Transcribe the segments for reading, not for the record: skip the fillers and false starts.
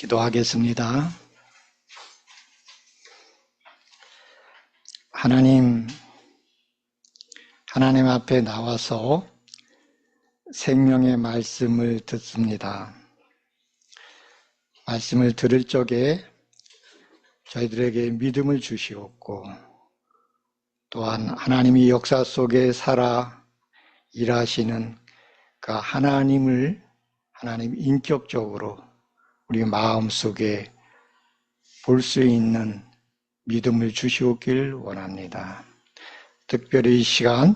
기도하겠습니다. 하나님 앞에 나와서 생명의 말씀을 듣습니다. 말씀을 들을 적에 저희들에게 믿음을 주시옵고, 또한 하나님이 역사 속에 살아 일하시는 그 하나님 인격적으로 우리 마음속에 볼 수 있는 믿음을 주시옵길 원합니다. 특별히 이 시간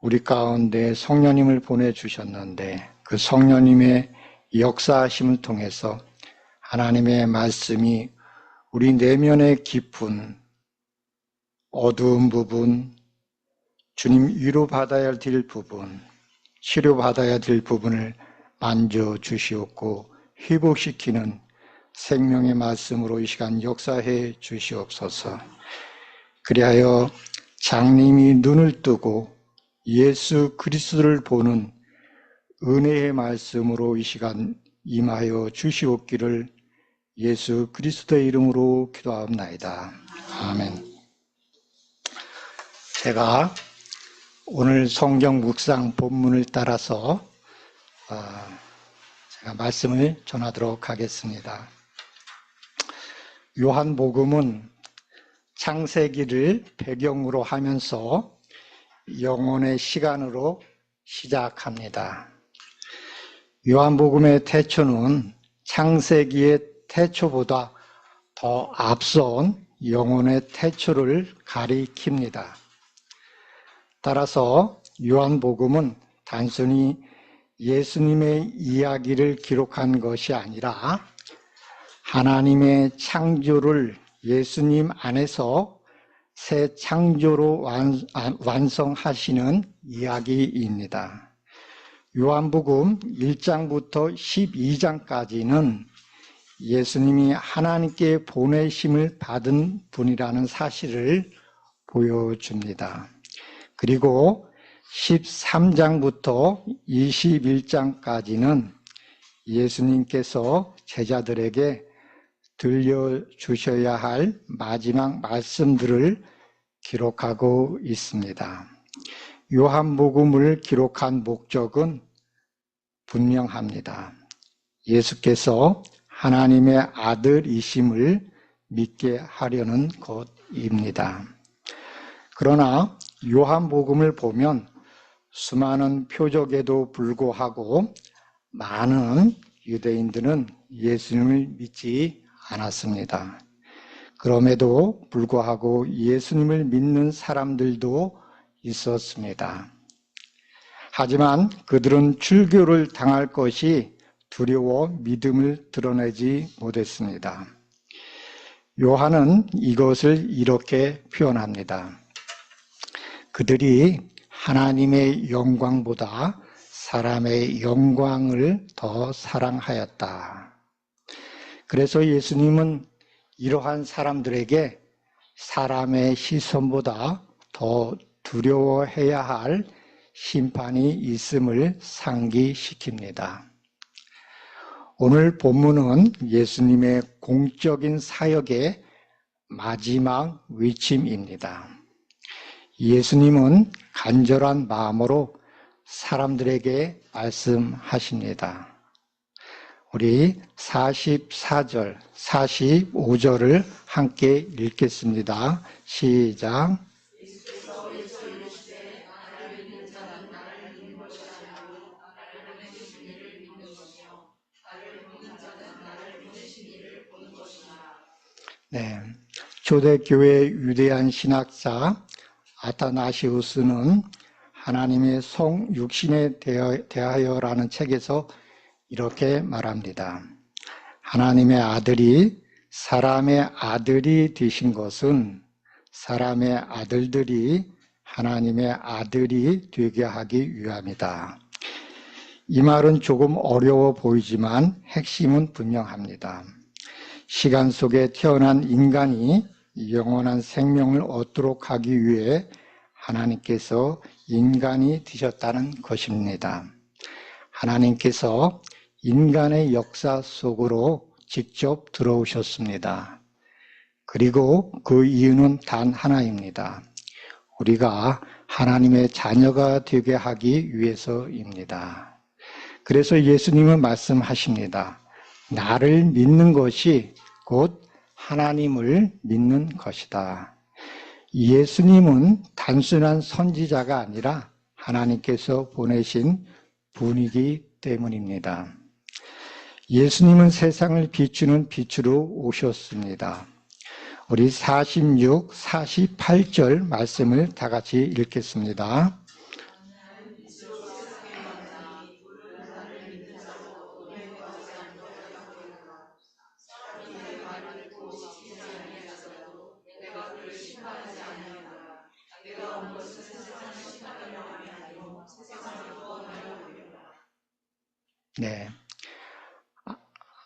우리 가운데 성령님을 보내주셨는데 그 성령님의 역사하심을 통해서 하나님의 말씀이 우리 내면의 깊은 어두운 부분, 주님 위로받아야 될 부분, 치료받아야 될 부분을 만져주시옵고 회복시키는 생명의 말씀으로 이 시간 역사해 주시옵소서. 그리하여 장님이 눈을 뜨고 예수 그리스도를 보는 은혜의 말씀으로 이 시간 임하여 주시옵기를 예수 그리스도의 이름으로 기도하옵나이다. 아멘. 제가 오늘 성경 묵상 본문을 따라서 제가 말씀을 전하도록 하겠습니다. 요한복음은 창세기를 배경으로 하면서 영혼의 시간으로 시작합니다. 요한복음의 태초는 창세기의 태초보다 더 앞선 영혼의 태초를 가리킵니다. 따라서 요한복음은 단순히 예수님의 이야기를 기록한 것이 아니라 하나님의 창조를 예수님 안에서 새 창조로 완성하시는 이야기입니다. 요한복음 1장부터 12장까지는 예수님이 하나님께 보내심을 받은 분이라는 사실을 보여줍니다. 그리고 13장부터 21장까지는 예수님께서 제자들에게 들려주셔야 할 마지막 말씀들을 기록하고 있습니다. 요한복음을 기록한 목적은 분명합니다. 예수께서 하나님의 아들이심을 믿게 하려는 것입니다. 그러나 요한복음을 보면 수많은 표적에도 불구하고 많은 유대인들은 예수님을 믿지 않았습니다. 그럼에도 불구하고 예수님을 믿는 사람들도 있었습니다. 하지만 그들은 출교를 당할 것이 두려워 믿음을 드러내지 못했습니다. 요한은 이것을 이렇게 표현합니다. 그들이 하나님의 영광보다 사람의 영광을 더 사랑하였다. 그래서 예수님은 이러한 사람들에게 사람의 시선보다 더 두려워해야 할 심판이 있음을 상기시킵니다. 오늘 본문은 예수님의 공적인 사역의 마지막 외침입니다. 예수님은 간절한 마음으로 사람들에게 말씀하십니다. 우리 44절, 45절을 함께 읽겠습니다. 시작. 네, 초대교회 유대한 신학자 아타나시우스는 하나님의 성육신에 대하여라는 책에서 이렇게 말합니다. 하나님의 아들이 사람의 아들이 되신 것은 사람의 아들들이 하나님의 아들이 되게 하기 위함이다. 이 말은 조금 어려워 보이지만 핵심은 분명합니다. 시간 속에 태어난 인간이 영원한 생명을 얻도록 하기 위해 하나님께서 인간이 되셨다는 것입니다. 하나님께서 인간의 역사 속으로 직접 들어오셨습니다. 그리고 그 이유는 단 하나입니다. 우리가 하나님의 자녀가 되게 하기 위해서입니다. 그래서 예수님은 말씀하십니다. 나를 믿는 것이 곧 하나님을 믿는 것이다. 예수님은 단순한 선지자가 아니라 하나님께서 보내신 분이기 때문입니다. 예수님은 세상을 비추는 빛으로 오셨습니다. 우리 46, 48절 말씀을 다 같이 읽겠습니다. 네.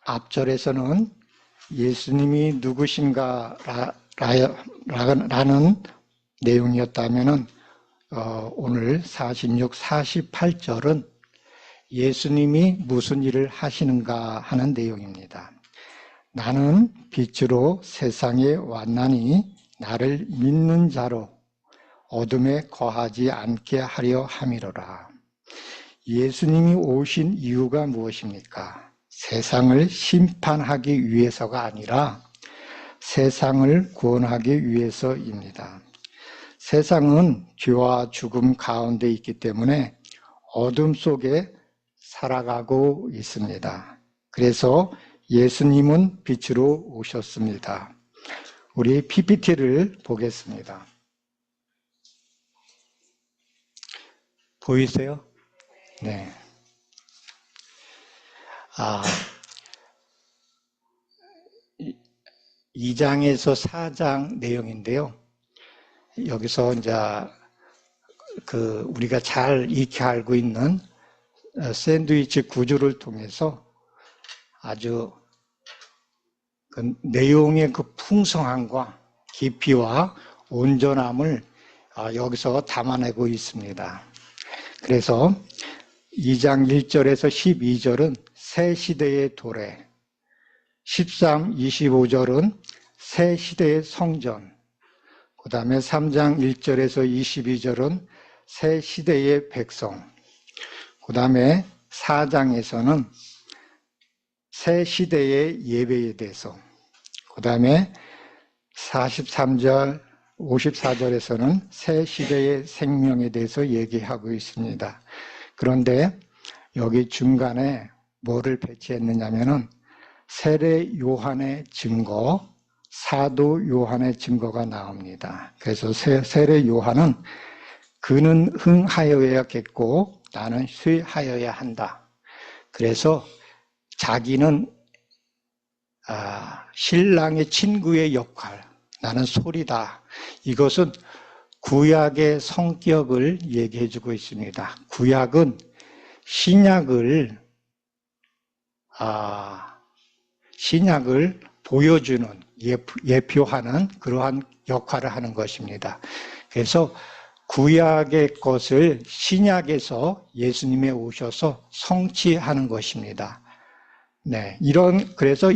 앞절에서는 예수님이 누구신가 라는 내용이었다면 오늘 46, 48절은 예수님이 무슨 일을 하시는가 하는 내용입니다. 나는 빛으로 세상에 왔나니 나를 믿는 자로 어둠에 거하지 않게 하려 함이로라. 예수님이 오신 이유가 무엇입니까? 세상을 심판하기 위해서가 아니라 세상을 구원하기 위해서입니다. 세상은 죄와 죽음 가운데 있기 때문에 어둠 속에 살아가고 있습니다. 그래서 예수님은 빛으로 오셨습니다. 우리 PPT를 보겠습니다. 보이세요? 네. 2장에서 4장 내용인데요. 여기서 이제 우리가 잘 익히 알고 있는 샌드위치 구조를 통해서 아주 그 내용의 그 풍성함과 깊이와 온전함을 여기서 담아내고 있습니다. 그래서 2장 1절에서 12절은 새 시대의 도래, 13, 25절은 새 시대의 성전, 그 다음에 3장 1절에서 22절은 새 시대의 백성, 그 다음에 4장에서는 새 시대의 예배에 대해서, 그 다음에 43절, 54절에서는 새 시대의 생명에 대해서 얘기하고 있습니다. 그런데 여기 중간에 뭐를 배치했느냐면은 세례 요한의 증거, 사도 요한의 증거가 나옵니다. 그래서 세례 요한은 그는 흥하여야겠고 나는 쇠하여야 한다. 그래서 자기는 신랑의 친구의 역할, 나는 소리다. 이것은 구약의 성격을 얘기해 주고 있습니다. 구약은 신약을 보여주는, 예표하는 그러한 역할을 하는 것입니다. 그래서 구약의 것을 신약에서 예수님에 오셔서 성취하는 것입니다. 네, 그래서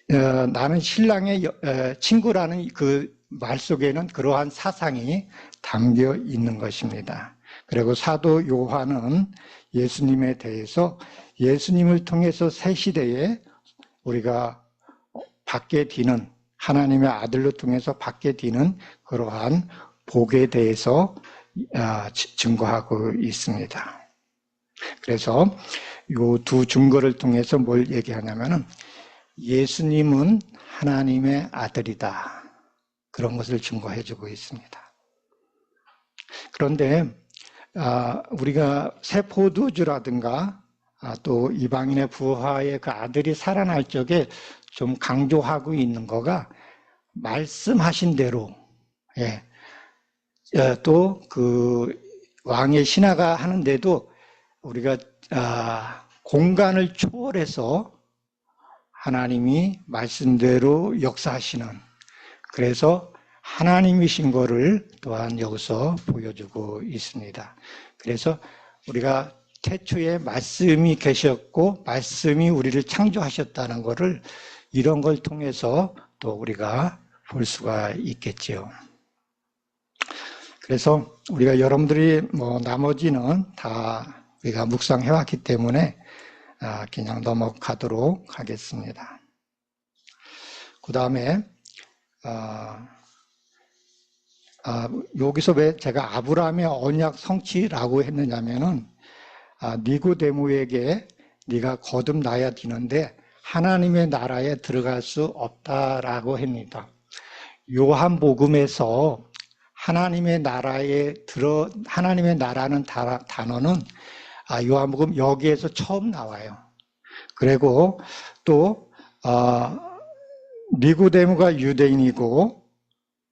나는 신랑의 친구라는 그 말 속에는 그러한 사상이 담겨 있는 것입니다. 그리고 사도 요한은 예수님에 대해서 예수님을 통해서 새 시대에 우리가 받게 되는 하나님의 아들로 통해서 받게 되는 그러한 복에 대해서 증거하고 있습니다. 그래서 이 두 증거를 통해서 뭘 얘기하냐면은 예수님은 하나님의 아들이다. 그런 것을 증거해주고 있습니다. 그런데 우리가 새 포도주라든가 또 이방인의 부하의 그 아들이 살아날 적에 좀 강조하고 있는 거가 말씀하신 대로 또 그 왕의 신하가 하는데도 우리가 공간을 초월해서 하나님이 말씀대로 역사하시는, 그래서 하나님이신 거를 또한 여기서 보여주고 있습니다. 그래서 우리가 태초에 말씀이 계셨고 말씀이 우리를 창조하셨다는 것을 이런 걸 통해서 또 우리가 볼 수가 있겠지요. 그래서 우리가 여러분들이 나머지는 다 우리가 묵상해 왔기 때문에 그냥 넘어가도록 하겠습니다. 그 다음에 여기서 왜 제가 아브라함의 언약 성취라고 했느냐면은 니고데모에게 네가 거듭나야 되는데 하나님의 나라에 들어갈 수 없다라고 합니다. 요한복음에서 하나님의 나라는 단어는 요한복음 여기에서 처음 나와요. 그리고 또 니고데모가 유대인이고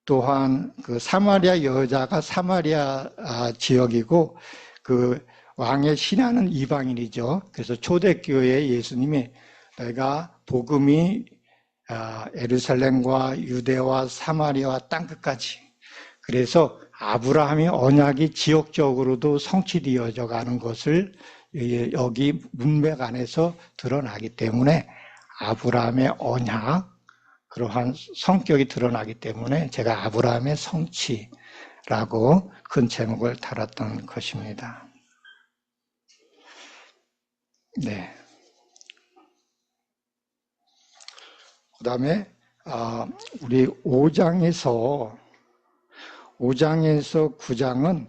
또한 그 사마리아 여자가 사마리아 지역이고 그 왕의 신하는 이방인이죠. 그래서 초대교회에 예수님이 내가 복음이 예루살렘과 유대와 사마리아와 땅끝까지, 그래서 아브라함의 언약이 지역적으로도 성취되어져 가는 것을 여기 문맥 안에서 드러나기 때문에 아브라함의 언약, 그러한 성격이 드러나기 때문에 제가 아브라함의 성취라고 큰 제목을 달았던 것입니다. 네. 그 다음에 우리 5장에서 9장은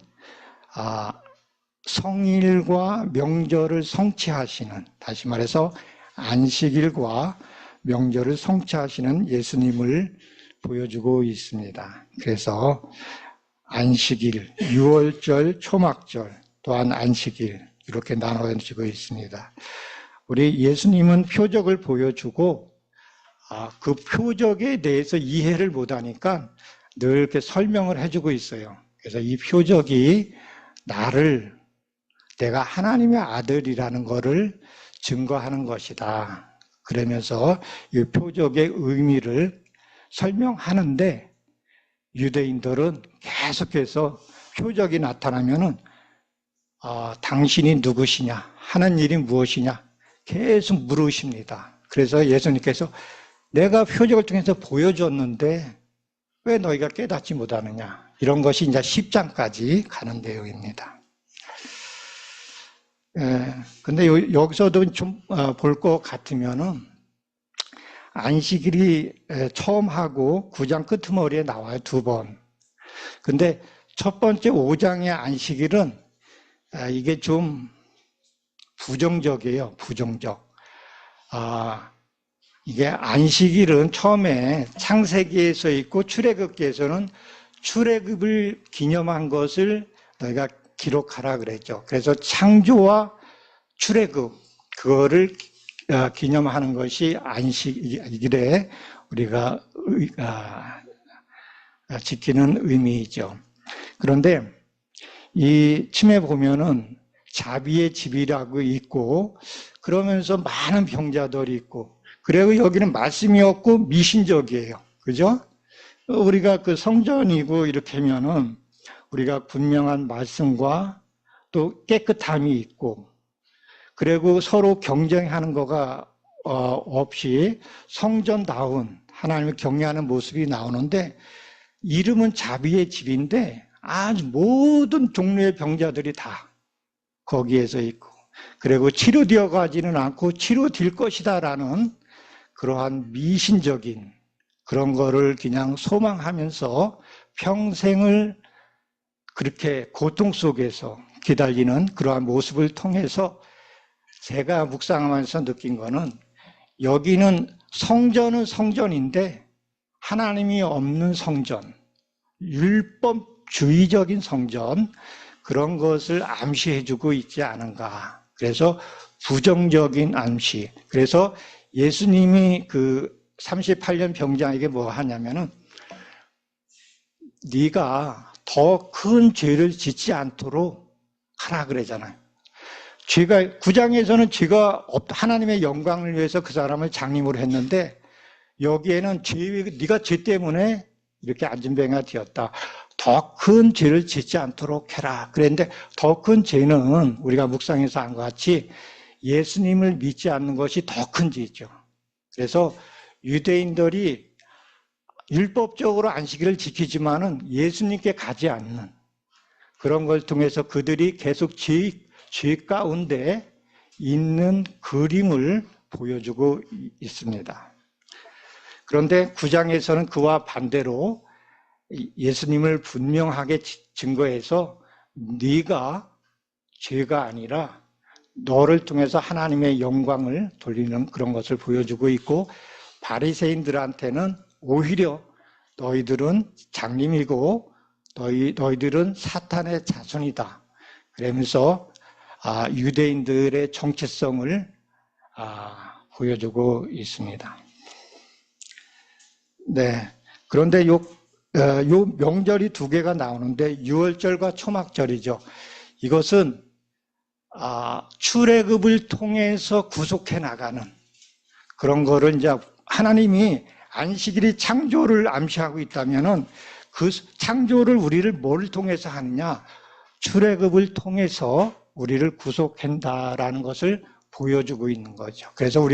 성일과 명절을 성취하시는, 다시 말해서 안식일과 명절을 성취하시는 예수님을 보여주고 있습니다. 그래서 안식일, 유월절, 초막절, 또한 안식일 이렇게 나눠지고 있습니다. 우리 예수님은 표적을 보여주고 그 표적에 대해서 이해를 못하니까 늘 이렇게 설명을 해주고 있어요. 그래서 이 표적이 내가 하나님의 아들이라는 것을 증거하는 것이다. 그러면서 이 표적의 의미를 설명하는데 유대인들은 계속해서 표적이 나타나면은 당신이 누구시냐, 하는 일이 무엇이냐 계속 물으십니다. 그래서 예수님께서 내가 표적을 통해서 보여줬는데 왜 너희가 깨닫지 못하느냐, 이런 것이 이제 10장까지 가는 내용입니다. 근데 여기서도 좀 볼 것 같으면은 안식일이 처음 하고 9장 끄트머리에 나와요, 2번. 근데 첫 번째 5장의 안식일은 이게 좀 부정적이에요, 부정적. 이게 안식일은 처음에 창세기에서 있고 출애굽기에서는 출애굽을 기념한 것을 너희가 기록하라 그랬죠. 그래서 창조와 출애굽, 그거를 기념하는 것이 안식일에 우리가 지키는 의미이죠. 그런데 이 침에 보면은 자비의 집이라고 있고 그러면서 많은 병자들이 있고, 그리고 여기는 말씀이 없고 미신적이에요. 그죠? 우리가 그 성전이고 이렇게 하면은 우리가 분명한 말씀과 또 깨끗함이 있고, 그리고 서로 경쟁하는 거가 없이 성전다운 하나님을 경외하는 모습이 나오는데, 이름은 자비의 집인데 아주 모든 종류의 병자들이 다 거기에서 있고, 그리고 치료되어 가지는 않고 치료될 것이다라는 그러한 미신적인 그런 거를 그냥 소망하면서 평생을 그렇게 고통 속에서 기다리는 그러한 모습을 통해서 제가 묵상하면서 느낀 거는, 여기는 성전은 성전인데 하나님이 없는 성전, 율법주의적인 성전, 그런 것을 암시해주고 있지 않은가. 그래서 부정적인 암시. 그래서 예수님이 그 38년 병자에게 뭐 하냐면은 네가 더 큰 죄를 짓지 않도록 하라 그러잖아요. 죄가 9장에서는 죄가 하나님의 영광을 위해서 그 사람을 장님으로 했는데, 여기에는 네가 죄 때문에 이렇게 안진병이가 되었다. 더 큰 죄를 짓지 않도록 해라. 그랬는데 더 큰 죄는 우리가 묵상에서 한 것 같이 예수님을 믿지 않는 것이 더 큰 죄죠. 그래서 유대인들이 율법적으로 안식일을 지키지만은 예수님께 가지 않는 그런 걸 통해서 그들이 계속 죄 가운데 있는 그림을 보여주고 있습니다. 그런데 9장에서는 그와 반대로 예수님을 분명하게 증거해서 네가 죄가 아니라 너를 통해서 하나님의 영광을 돌리는 그런 것을 보여주고 있고, 바리새인들한테는 오히려 너희들은 장님이고 너희들은 사탄의 자손이다. 그러면서 유대인들의 정체성을 보여주고 있습니다. 네. 그런데 요 명절이 두 개가 나오는데 유월절과 초막절이죠. 이것은 출애굽을 통해서 구속해 나가는 그런 거를 이제 하나님이 안식일이 창조를 암시하고 있다면은 그 창조를 우리를 뭘 통해서 하느냐? 출애굽을 통해서 우리를 구속한다라는 것을 보여주고 있는 거죠. 그래서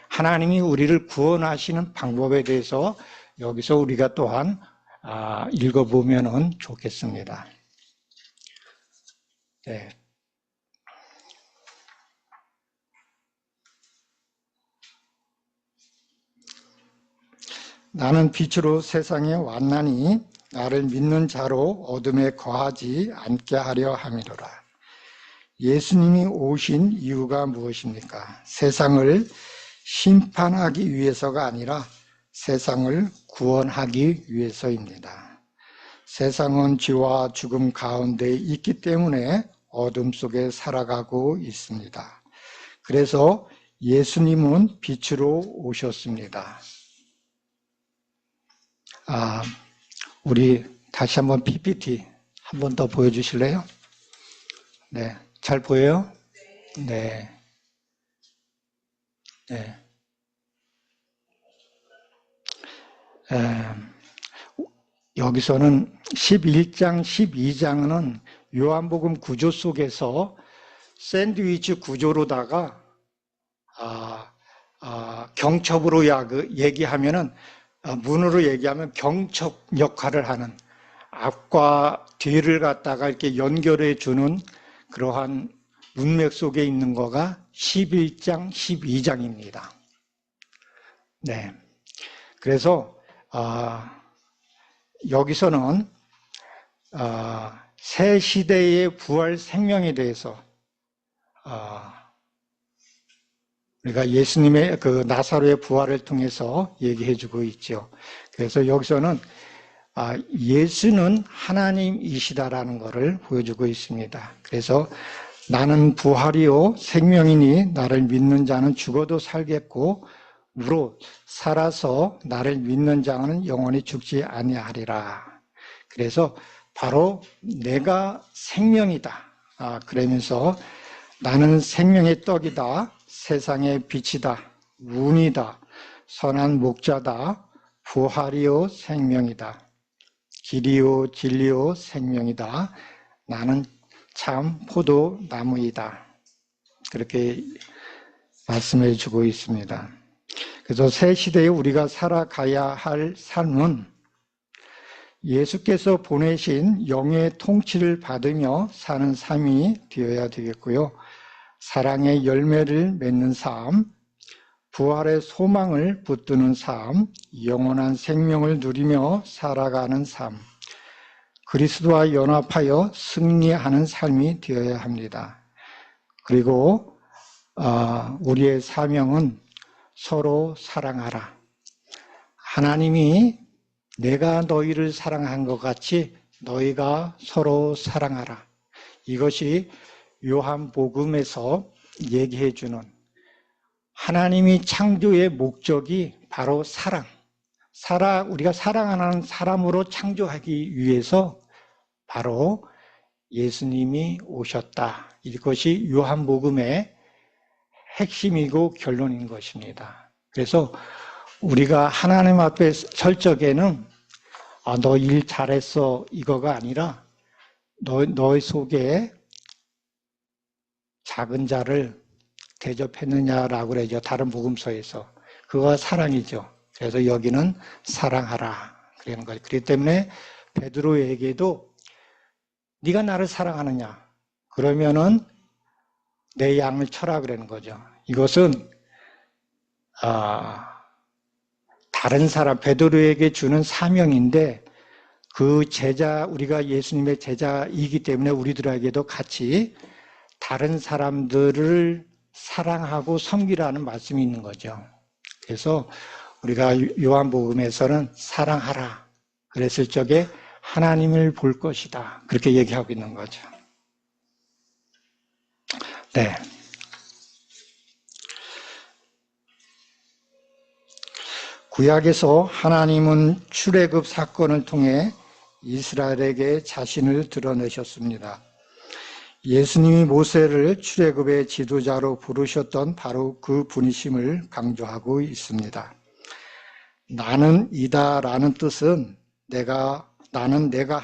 하나님이 우리를 구원하시는 방법에 대해서 여기서 우리가 또한 읽어보면 좋겠습니다. 네. 나는 빛으로 세상에 왔나니 나를 믿는 자로 어둠에 거하지 않게 하려 함이로라. 예수님이 오신 이유가 무엇입니까? 세상을 심판하기 위해서가 아니라 세상을 구원하기 위해서입니다. 세상은 죄와 죽음 가운데 있기 때문에 어둠 속에 살아가고 있습니다. 그래서 예수님은 빛으로 오셨습니다. 우리 다시 한번 PPT 한 번 더 보여주실래요? 네, 잘 보여요? 네. 네. 여기서는 11장, 12장은 요한복음 구조 속에서 샌드위치 구조로다가 경첩으로 얘기하면은 문으로 얘기하면 경첩 역할을 하는 앞과 뒤를 갖다가 이렇게 연결해 주는 그러한 문맥 속에 있는 거가 11장, 12장입니다. 네. 그래서 여기서는 새 시대의 부활 생명에 대해서 우리가 예수님의 그 나사로의 부활을 통해서 얘기해주고 있죠. 그래서 여기서는 예수는 하나님이시다라는 것을 보여주고 있습니다. 그래서 나는 부활이요 생명이니 나를 믿는 자는 죽어도 살겠고 무릇 살아서 나를 믿는 자는 영원히 죽지 아니하리라. 그래서 바로 내가 생명이다. 그러면서 나는 생명의 떡이다. 세상의 빛이다. 문이다. 선한 목자다. 부활이요 생명이다. 길이요 진리요 생명이다. 나는 참 포도나무이다. 그렇게 말씀해 주고 있습니다. 그래서 새 시대에 우리가 살아가야 할 삶은 예수께서 보내신 영의 통치를 받으며 사는 삶이 되어야 되겠고요. 사랑의 열매를 맺는 삶, 부활의 소망을 붙드는 삶, 영원한 생명을 누리며 살아가는 삶, 그리스도와 연합하여 승리하는 삶이 되어야 합니다. 그리고 우리의 사명은 서로 사랑하라. 하나님이 내가 너희를 사랑한 것 같이 너희가 서로 사랑하라. 이것이 요한복음에서 얘기해 주는 하나님이 창조의 목적이 바로 사랑. 우리가 사랑하는 사람으로 창조하기 위해서 바로 예수님이 오셨다. 이것이 요한복음의 핵심이고 결론인 것입니다. 그래서 우리가 하나님 앞에 설 적에는 너 일 잘했어 이거가 아니라 너의 속에 작은 자를 대접했느냐라고 그러죠. 다른 복음서에서. 그거가 사랑이죠. 그래서 여기는 사랑하라 그러는 거죠. 그렇기 때문에 베드로에게도 네가 나를 사랑하느냐? 그러면은 내 양을 쳐라 그러는 거죠. 이것은 다른 사람 베드로에게 주는 사명인데 그 제자 우리가 예수님의 제자이기 때문에 우리들에게도 같이 다른 사람들을 사랑하고 섬기라는 말씀이 있는 거죠. 그래서 우리가 요한복음에서는 사랑하라 그랬을 적에 하나님을 볼 것이다 그렇게 얘기하고 있는 거죠. 네. 구약에서 하나님은 출애굽 사건을 통해 이스라엘에게 자신을 드러내셨습니다. 예수님이 모세를 출애굽의 지도자로 부르셨던 바로 그 분이심을 강조하고 있습니다. 나는 이다라는 뜻은 나는 내가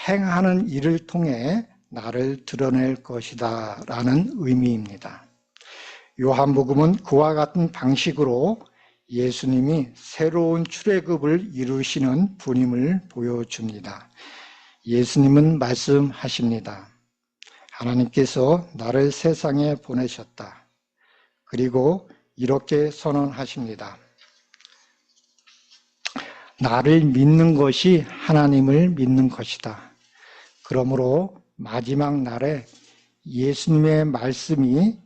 행하는 일을 통해 나를 드러낼 것이다 라는 의미입니다. 요한복음은 그와 같은 방식으로 예수님이 새로운 출애굽을 이루시는 분임을 보여줍니다. 예수님은 말씀하십니다. 하나님께서 나를 세상에 보내셨다. 그리고 이렇게 선언하십니다. 나를 믿는 것이 하나님을 믿는 것이다. 그러므로 마지막 날에 예수님의 말씀이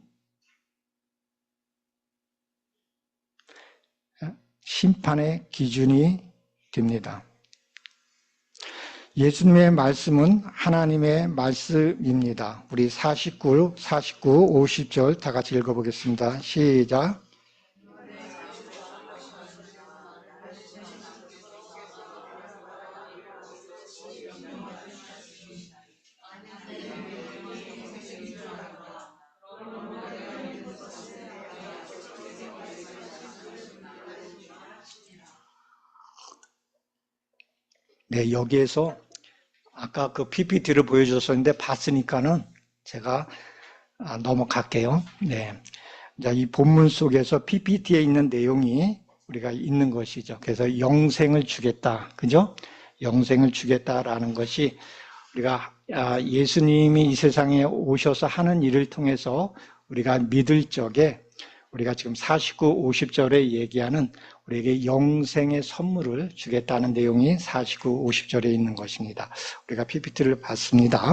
심판의 기준이 됩니다. 예수님의 말씀은 하나님의 말씀입니다. 우리 49, 50절 다 같이 읽어보겠습니다. 시작. 네, 여기에서 아까 그 PPT를 보여줬었는데 봤으니까는 제가 넘어갈게요. 네. 자, 이 본문 속에서 PPT에 있는 내용이 우리가 있는 것이죠. 그래서 영생을 주겠다. 그죠? 영생을 주겠다라는 것이 우리가 예수님이 이 세상에 오셔서 하는 일을 통해서 우리가 믿을 적에 우리가 지금 49, 50절에 얘기하는 우리에게 영생의 선물을 주겠다는 내용이 49, 50절에 있는 것입니다. 우리가 PPT를 봤습니다.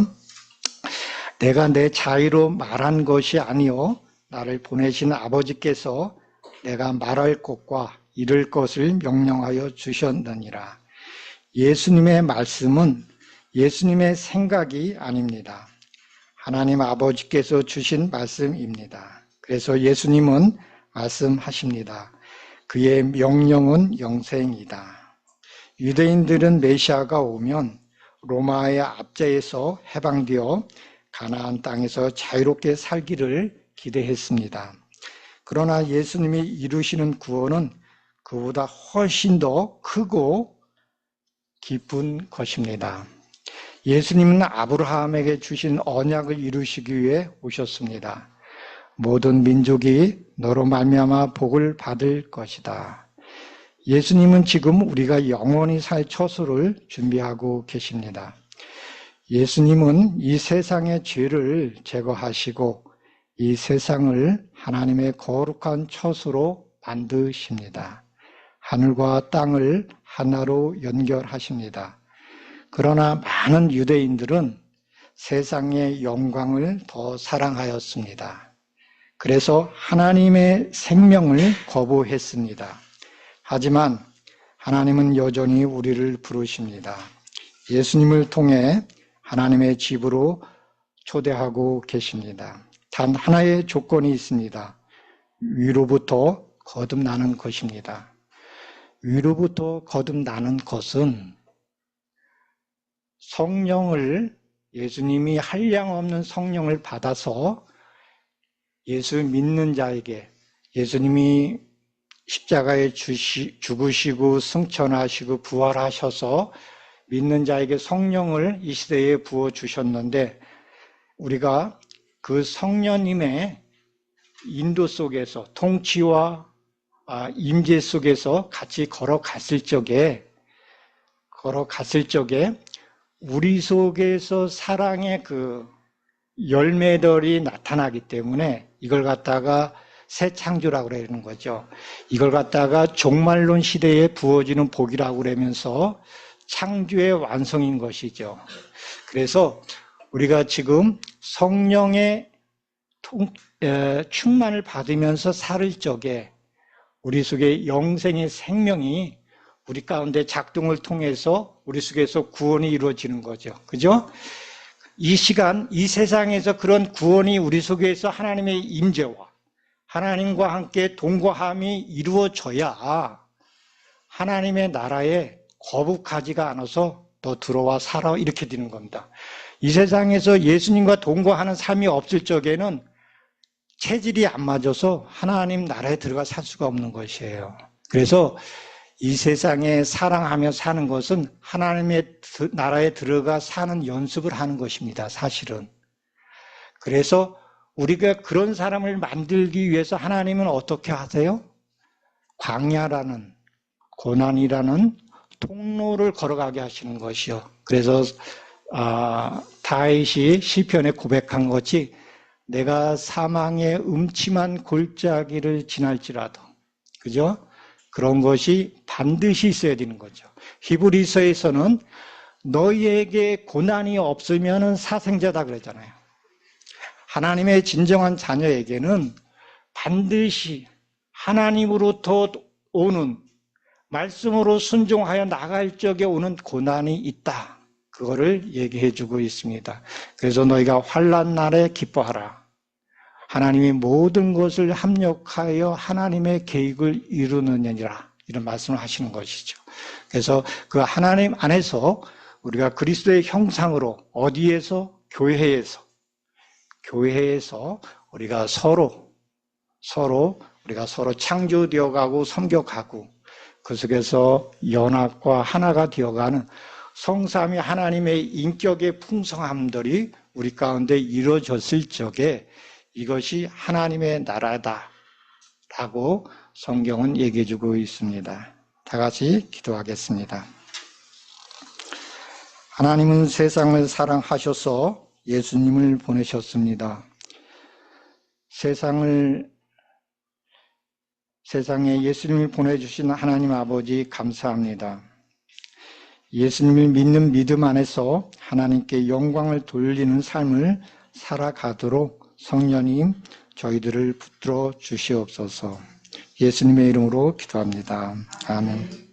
내가 내 자의로 말한 것이 아니요 나를 보내신 아버지께서 내가 말할 것과 이룰 것을 명령하여 주셨느니라. 예수님의 말씀은 예수님의 생각이 아닙니다. 하나님 아버지께서 주신 말씀입니다. 그래서 예수님은 말씀하십니다. 그의 명령은 영생이다. 유대인들은 메시아가 오면 로마의 압제에서 해방되어 가나안 땅에서 자유롭게 살기를 기대했습니다. 그러나 예수님이 이루시는 구원은 그보다 훨씬 더 크고 깊은 것입니다. 예수님은 아브라함에게 주신 언약을 이루시기 위해 오셨습니다. 모든 민족이 너로 말미암아 복을 받을 것이다. 예수님은 지금 우리가 영원히 살 처소를 준비하고 계십니다. 예수님은 이 세상의 죄를 제거하시고 이 세상을 하나님의 거룩한 처소로 만드십니다. 하늘과 땅을 하나로 연결하십니다. 그러나 많은 유대인들은 세상의 영광을 더 사랑하였습니다. 그래서 하나님의 생명을 거부했습니다. 하지만 하나님은 여전히 우리를 부르십니다. 예수님을 통해 하나님의 집으로 초대하고 계십니다. 단 하나의 조건이 있습니다. 위로부터 거듭나는 것입니다. 위로부터 거듭나는 것은 성령을 예수님이 한량없는 성령을 받아서 예수 믿는 자에게 예수님이 십자가에 죽으시고 승천하시고 부활하셔서 믿는 자에게 성령을 이 시대에 부어주셨는데 우리가 그 성령님의 인도 속에서 통치와 임재 속에서 같이 걸어갔을 적에 우리 속에서 사랑의 그 열매들이 나타나기 때문에 이걸 갖다가 새 창조라고 그러는 거죠. 이걸 갖다가 종말론 시대에 부어지는 복이라고 그러면서 창조의 완성인 것이죠. 그래서 우리가 지금 성령의 충만을 받으면서 살 적에 우리 속에 영생의 생명이 우리 가운데 작동을 통해서 우리 속에서 구원이 이루어지는 거죠. 그죠? 이 시간, 이 세상에서 그런 구원이 우리 속에서 하나님의 임재와 하나님과 함께 동거함이 이루어져야 하나님의 나라에 거북하지가 않아서 너 들어와 살아 이렇게 되는 겁니다. 이 세상에서 예수님과 동거하는 삶이 없을 적에는 체질이 안 맞아서 하나님 나라에 들어가 살 수가 없는 것이에요. 그래서 이 세상에 사랑하며 사는 것은 하나님의 나라에 들어가 사는 연습을 하는 것입니다. 사실은. 그래서 우리가 그런 사람을 만들기 위해서 하나님은 어떻게 하세요? 광야라는 고난이라는 통로를 걸어가게 하시는 것이요. 그래서 다윗이 시편에 고백한 것이 내가 사망의 음침한 골짜기를 지날지라도, 그죠? 그런 것이 반드시 있어야 되는 거죠. 히브리서에서는 너희에게 고난이 없으면 사생자다 그러잖아요. 하나님의 진정한 자녀에게는 반드시 하나님으로부터 오는 말씀으로 순종하여 나갈 적에 오는 고난이 있다. 그거를 얘기해 주고 있습니다. 그래서 너희가 환난 날에 기뻐하라. 하나님이 모든 것을 합력하여 하나님의 계획을 이루느니라. 이런 말씀을 하시는 것이죠. 그래서 그 하나님 안에서 우리가 그리스도의 형상으로 어디에서? 교회에서 우리가 서로 창조되어 가고 섬겨가고 그 속에서 연합과 하나가 되어가는 성삼위 하나님의 인격의 풍성함들이 우리 가운데 이루어졌을 적에 이것이 하나님의 나라다라고 성경은 얘기해주고 있습니다. 다 같이 기도하겠습니다. 하나님은 세상을 사랑하셔서 예수님을 보내셨습니다. 세상에 예수님을 보내주신 하나님 아버지 감사합니다. 예수님을 믿는 믿음 안에서 하나님께 영광을 돌리는 삶을 살아가도록 성령님 저희들을 붙들어 주시옵소서. 예수님의 이름으로 기도합니다. 아멘.